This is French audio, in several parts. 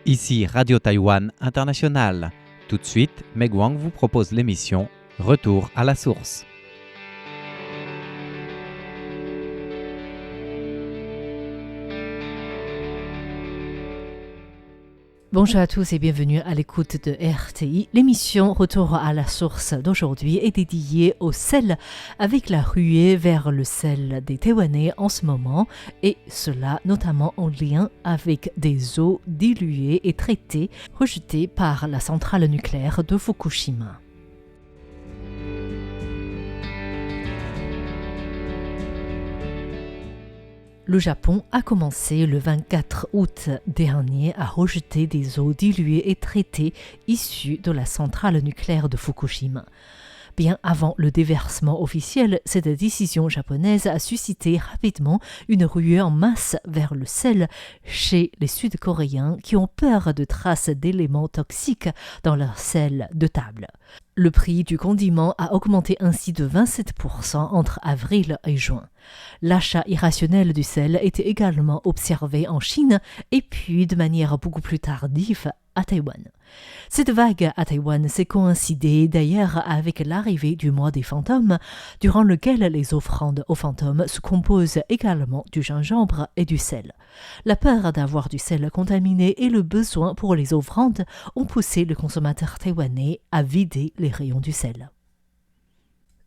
Ici Radio Taïwan International. Tout de suite, Meg Wang vous propose l'émission Retour à la source. Bonjour à tous et bienvenue à l'écoute de RTI. L'émission Retour à la source d'aujourd'hui est dédiée au sel, avec la ruée vers le sel des Taïwanais en ce moment, et cela notamment en lien avec des eaux diluées et traitées rejetées par la centrale nucléaire de Fukushima. Le Japon a commencé le 24 août dernier à rejeter des eaux diluées et traitées issues de la centrale nucléaire de Fukushima. Bien avant le déversement officiel, cette décision japonaise a suscité rapidement une ruée en masse vers le sel chez les Sud-Coréens qui ont peur de traces d'éléments toxiques dans leur sel de table. Le prix du condiment a augmenté ainsi de 27% entre avril et juin. L'achat irrationnel du sel était également observé en Chine et puis de manière beaucoup plus tardive à Taïwan. Cette vague à Taïwan s'est coïncidée d'ailleurs avec l'arrivée du mois des fantômes, durant lequel les offrandes aux fantômes se composent également du gingembre et du sel. La peur d'avoir du sel contaminé et le besoin pour les offrandes ont poussé le consommateur taïwanais à vider les rayons du sel.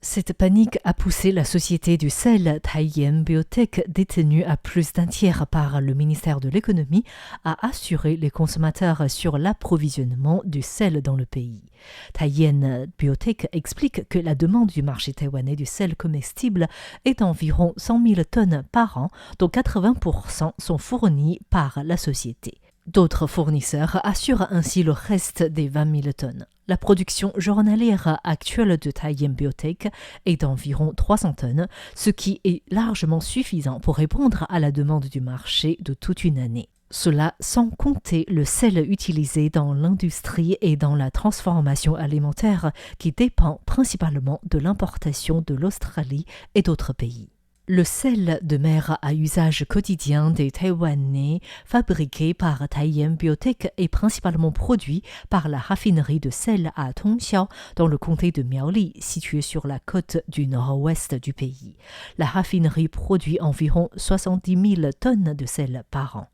Cette panique a poussé la société du sel Taiyuan Biotech, détenue à plus d'un tiers par le ministère de l'économie, à assurer les consommateurs sur l'approvisionnement du sel dans le pays. Taiyuan Biotech explique que la demande du marché taïwanais du sel comestible est d'environ 100 000 tonnes par an, dont 80% sont fournis par la société. D'autres fournisseurs assurent ainsi le reste des 20 000 tonnes. La production journalière actuelle de Taiyuan Biotech est d'environ 300 tonnes, ce qui est largement suffisant pour répondre à la demande du marché de toute une année. Cela sans compter le sel utilisé dans l'industrie et dans la transformation alimentaire qui dépend principalement de l'importation de l'Australie et d'autres pays. Le sel de mer à usage quotidien des Taïwanais fabriqué par Taiyuan Biotech est principalement produit par la raffinerie de sel à Tongxiao dans le comté de Miaoli, situé sur la côte du nord-ouest du pays. La raffinerie produit environ 70 000 tonnes de sel par an.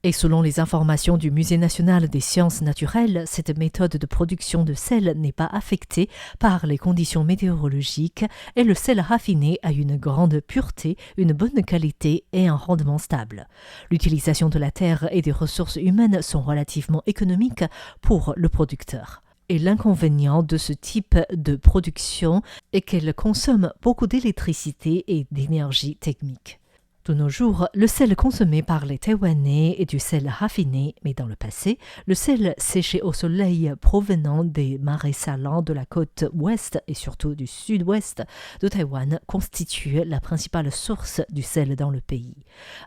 Et selon les informations du Musée national des sciences naturelles, cette méthode de production de sel n'est pas affectée par les conditions météorologiques et le sel raffiné a une grande pureté, une bonne qualité et un rendement stable. L'utilisation de la terre et des ressources humaines sont relativement économiques pour le producteur. Et l'inconvénient de ce type de production est qu'elle consomme beaucoup d'électricité et d'énergie thermique. De nos jours, le sel consommé par les Taïwanais est du sel raffiné, mais dans le passé, le sel séché au soleil provenant des marais salants de la côte ouest et surtout du sud-ouest de Taïwan constitue la principale source du sel dans le pays.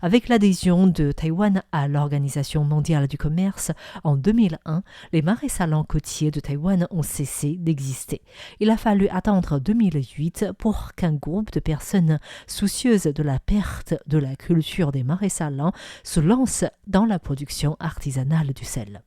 Avec l'adhésion de Taïwan à l'Organisation mondiale du commerce en 2001, les marais salants côtiers de Taïwan ont cessé d'exister. Il a fallu attendre 2008 pour qu'un groupe de personnes soucieuses de la perte de la culture des marais salants se lance dans la production artisanale du sel.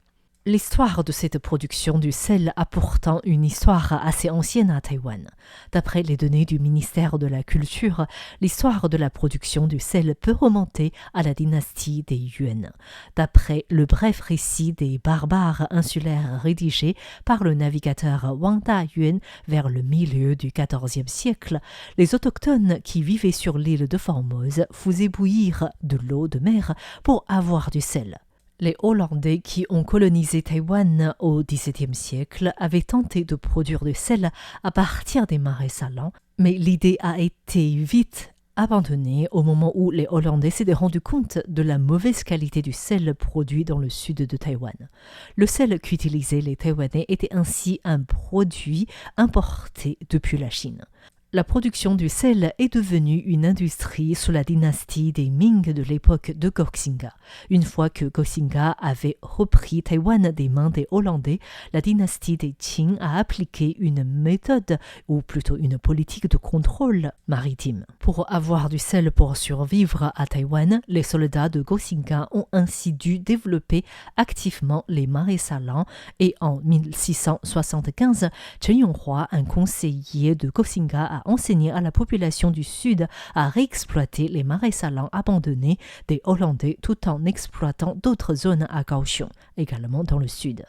L'histoire de cette production du sel a pourtant une histoire assez ancienne à Taïwan. D'après les données du ministère de la Culture, l'histoire de la production du sel peut remonter à la dynastie des Yuan. D'après le bref récit des barbares insulaires rédigé par le navigateur Wang Da-Yuan vers le milieu du XIVe siècle, les autochtones qui vivaient sur l'île de Formose faisaient bouillir de l'eau de mer pour avoir du sel. Les Hollandais qui ont colonisé Taïwan au XVIIe siècle avaient tenté de produire du sel à partir des marais salants, mais l'idée a été vite abandonnée au moment où les Hollandais s'étaient rendus compte de la mauvaise qualité du sel produit dans le sud de Taïwan. Le sel qu'utilisaient les Taïwanais était ainsi un produit importé depuis la Chine. La production du sel est devenue une industrie sous la dynastie des Ming de l'époque de Koxinga. Une fois que Koxinga avait repris Taïwan des mains des Hollandais, la dynastie des Qing a appliqué une méthode, ou plutôt une politique de contrôle maritime. Pour avoir du sel pour survivre à Taïwan, les soldats de Koxinga ont ainsi dû développer activement les marais salants et en 1675, Chen Yonghua, un conseiller de Koxinga, a enseigné à la population du Sud à réexploiter les marais salants abandonnés des Hollandais tout en exploitant d'autres zones à Kaohsiung, également dans le Sud.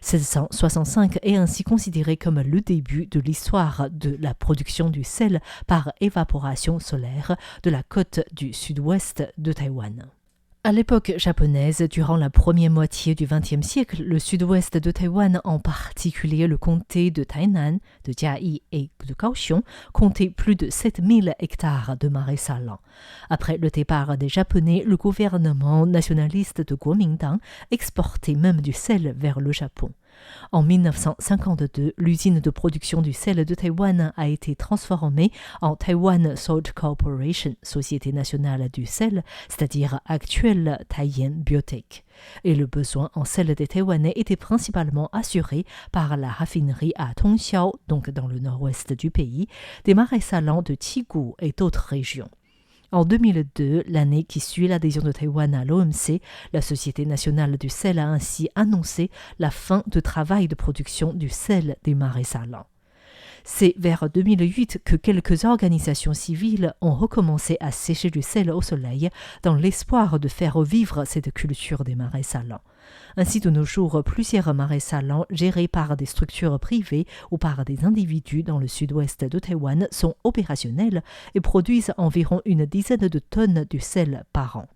1665 est ainsi considéré comme le début de l'histoire de la production du sel par évaporation solaire de la côte du sud-ouest de Taïwan. À l'époque japonaise, durant la première moitié du XXe siècle, le sud-ouest de Taïwan, en particulier le comté de Tainan, de Jiayi et de Kaohsiung, comptait plus de 7000 hectares de marais salants. Après le départ des Japonais, le gouvernement nationaliste de Kuomintang exportait même du sel vers le Japon. En 1952, l'usine de production du sel de Taïwan a été transformée en Taiwan Salt Corporation, Société nationale du sel, c'est-à-dire actuelle Taiyuan Biotech. Et le besoin en sel des Taïwanais était principalement assuré par la raffinerie à Tongxiao, donc dans le nord-ouest du pays, des marais salants de Qigu et d'autres régions. En 2002, l'année qui suit l'adhésion de Taïwan à l'OMC, la Société nationale du sel a ainsi annoncé la fin du travail de production du sel des marais salants. C'est vers 2008 que quelques organisations civiles ont recommencé à sécher du sel au soleil dans l'espoir de faire revivre cette culture des marais salants. Ainsi, de nos jours, plusieurs marais salants gérés par des structures privées ou par des individus dans le sud-ouest de Taïwan sont opérationnels et produisent environ une dizaine de tonnes de sel par an.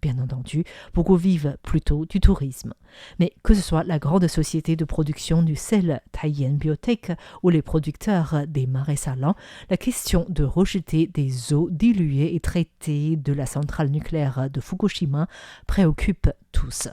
Bien entendu, beaucoup vivent plutôt du tourisme. Mais que ce soit la grande société de production du sel Taiyuan Biotech ou les producteurs des marais salants, la question de rejeter des eaux diluées et traitées de la centrale nucléaire de Fukushima préoccupe tous.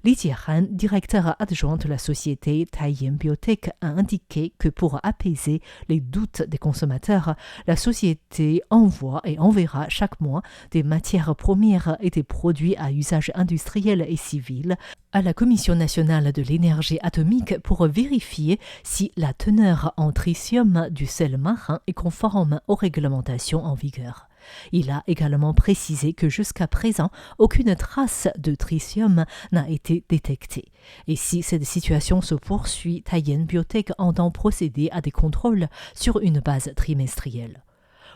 Li Jiehan, directeur adjoint de la société Taiyuan Biotech, a indiqué que pour apaiser les doutes des consommateurs, la société envoie et enverra chaque mois des matières premières et des produits à usage industriel et civil à la Commission nationale de l'énergie atomique pour vérifier si la teneur en tritium du sel marin est conforme aux réglementations en vigueur. Il a également précisé que jusqu'à présent, aucune trace de tritium n'a été détectée. Et si cette situation se poursuit, Taiyuan Biotech entend procéder à des contrôles sur une base trimestrielle.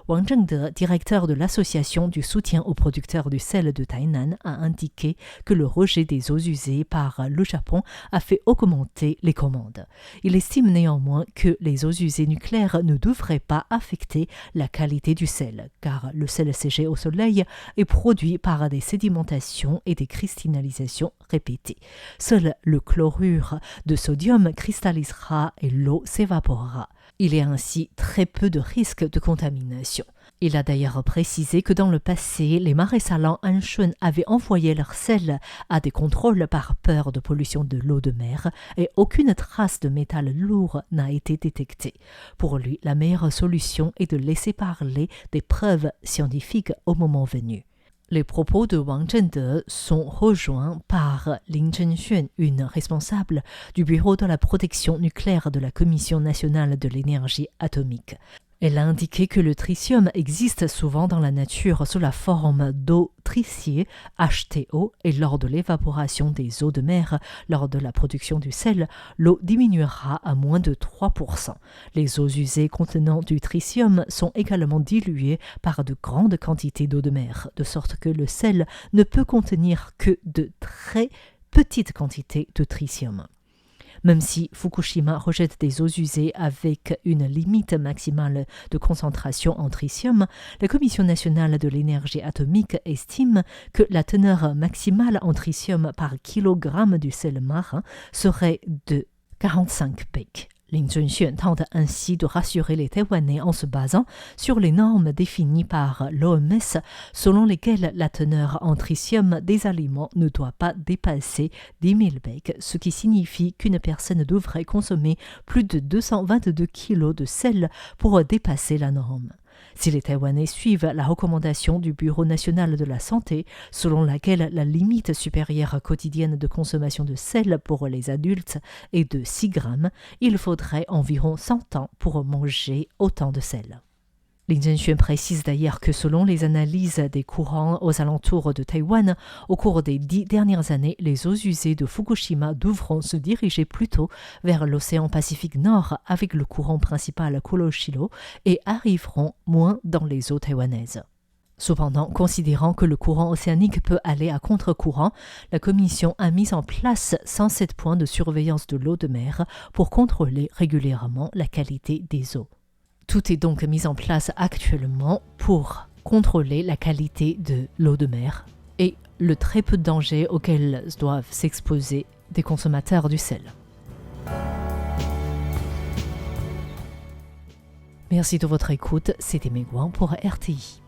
Wang Zhengde, directeur de l'association du soutien aux producteurs du sel de Tainan, a indiqué que le rejet des eaux usées par le Japon a fait augmenter les commandes. Il estime néanmoins que les eaux usées nucléaires ne devraient pas affecter la qualité du sel, car le sel séché au soleil est produit par des sédimentations et des cristallisations répétées. Seul le chlorure de sodium cristallisera et l'eau s'évaporera. Il y a ainsi très peu de risques de contamination. Il a d'ailleurs précisé que dans le passé, les marais salants Anshun avaient envoyé leur sel à des contrôles par peur de pollution de l'eau de mer et aucune trace de métal lourd n'a été détectée. Pour lui, la meilleure solution est de laisser parler des preuves scientifiques au moment venu. Les propos de Wang Zhengde sont rejoints par Lin Zhenxuan, une responsable du Bureau de la protection nucléaire de la Commission nationale de l'énergie atomique. Elle a indiqué que le tritium existe souvent dans la nature sous la forme d'eau tritiée, HTO, et lors de l'évaporation des eaux de mer, lors de la production du sel, l'eau diminuera à moins de 3%. Les eaux usées contenant du tritium sont également diluées par de grandes quantités d'eau de mer, de sorte que le sel ne peut contenir que de très petites quantités de tritium. Même si Fukushima rejette des eaux usées avec une limite maximale de concentration en tritium, la Commission nationale de l'énergie atomique estime que la teneur maximale en tritium par kilogramme du sel marin serait de 45 becq. Lin Zhenxuan tente ainsi de rassurer les Taïwanais en se basant sur les normes définies par l'OMS selon lesquelles la teneur en tritium des aliments ne doit pas dépasser 10 000 becs, ce qui signifie qu'une personne devrait consommer plus de 222 kg de sel pour dépasser la norme. Si les Taïwanais suivent la recommandation du Bureau national de la santé, selon laquelle la limite supérieure quotidienne de consommation de sel pour les adultes est de 6 grammes, il faudrait environ 100 ans pour manger autant de sel. Lin Zhenxuan précise d'ailleurs que selon les analyses des courants aux alentours de Taïwan, au cours des 10 dernières années, les eaux usées de Fukushima devront se diriger plutôt vers l'océan Pacifique Nord avec le courant principal Kuroshio et arriveront moins dans les eaux taïwanaises. Cependant, considérant que le courant océanique peut aller à contre-courant, la Commission a mis en place 107 points de surveillance de l'eau de mer pour contrôler régulièrement la qualité des eaux. Tout est donc mis en place actuellement pour contrôler la qualité de l'eau de mer et le très peu de dangers auxquels doivent s'exposer des consommateurs du sel. Merci de votre écoute, c'était Meguang pour RTI.